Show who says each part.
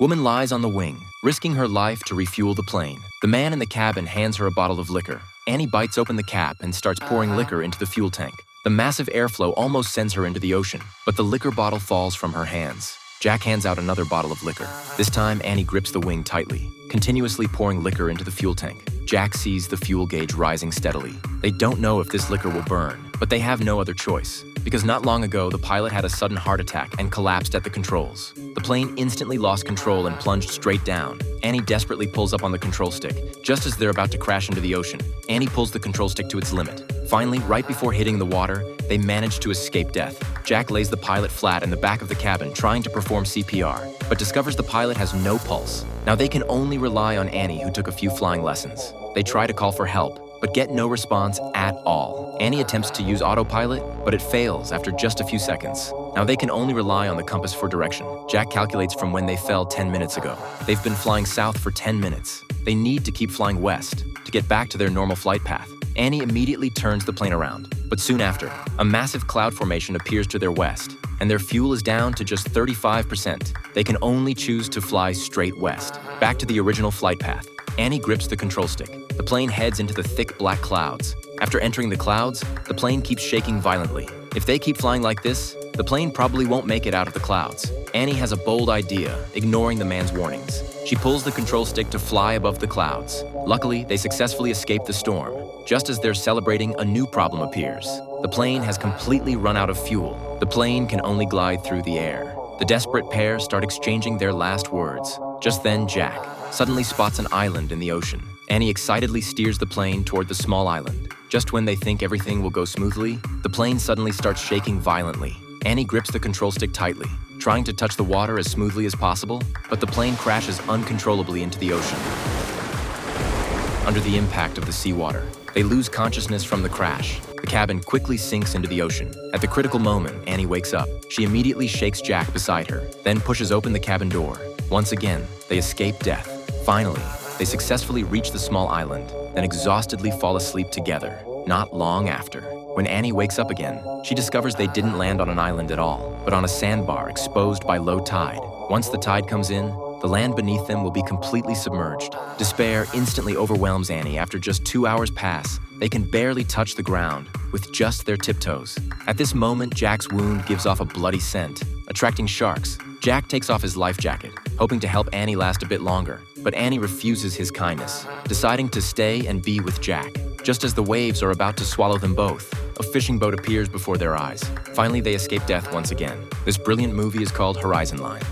Speaker 1: Woman lies on the wing, risking her life to refuel the plane. The man in the cabin hands her a bottle of liquor. Annie bites open the cap and starts pouring liquor into the fuel tank. The massive airflow almost sends her into the ocean, but the liquor bottle falls from her hands. Jack hands out another bottle of liquor. This time, Annie grips the wing tightly, continuously pouring liquor into the fuel tank. Jack sees the fuel gauge rising steadily. They don't know if this liquor will burn, but they have no other choice, because not long ago, the pilot had a sudden heart attack and collapsed at the controls. The plane instantly lost control and plunged straight down. Annie desperately pulls up on the control stick. Just as they're about to crash into the ocean, Annie pulls the control stick to its limit. Finally, right before hitting the water, they manage to escape death. Jack lays the pilot flat in the back of the cabin, trying to perform CPR, but discovers the pilot has no pulse. Now they can only rely on Annie, who took a few flying lessons. They try to call for help, but get no response at all. Annie attempts to use autopilot, but it fails after just a few seconds. Now they can only rely on the compass for direction. Jack calculates from when they fell 10 minutes ago. They've been flying south for 10 minutes. They need to keep flying west to get back to their normal flight path. Annie immediately turns the plane around, but soon after, a massive cloud formation appears to their west, and their fuel is down to just 35%. They can only choose to fly straight west, back to the original flight path. Annie grips the control stick. The plane heads into the thick black clouds. After entering the clouds, the plane keeps shaking violently. If they keep flying like this, the plane probably won't make it out of the clouds. Annie has a bold idea, ignoring the man's warnings. She pulls the control stick to fly above the clouds. Luckily, they successfully escape the storm. Just as they're celebrating, a new problem appears. The plane has completely run out of fuel. The plane can only glide through the air. The desperate pair start exchanging their last words. Just then, Jack suddenly spots an island in the ocean. Annie excitedly steers the plane toward the small island. Just when they think everything will go smoothly, the plane suddenly starts shaking violently. Annie grips the control stick tightly, trying to touch the water as smoothly as possible, but the plane crashes uncontrollably into the ocean. Under the impact of the seawater, they lose consciousness from the crash. The cabin quickly sinks into the ocean. At the critical moment, Annie wakes up. She immediately shakes Jack beside her, then pushes open the cabin door. Once again, they escape death. Finally, they successfully reach the small island, then exhaustedly fall asleep together. Not long after, when Annie wakes up again, she discovers they didn't land on an island at all, but on a sandbar exposed by low tide. Once the tide comes in, the land beneath them will be completely submerged. Despair instantly overwhelms Annie. After just 2 hours pass, they can barely touch the ground with just their tiptoes. At this moment, Jack's wound gives off a bloody scent, attracting sharks. Jack takes off his life jacket, hoping to help Annie last a bit longer, but Annie refuses his kindness, deciding to stay and be with Jack. Just as the waves are about to swallow them both, a fishing boat appears before their eyes. Finally, they escape death once again. This brilliant movie is called Horizon Line.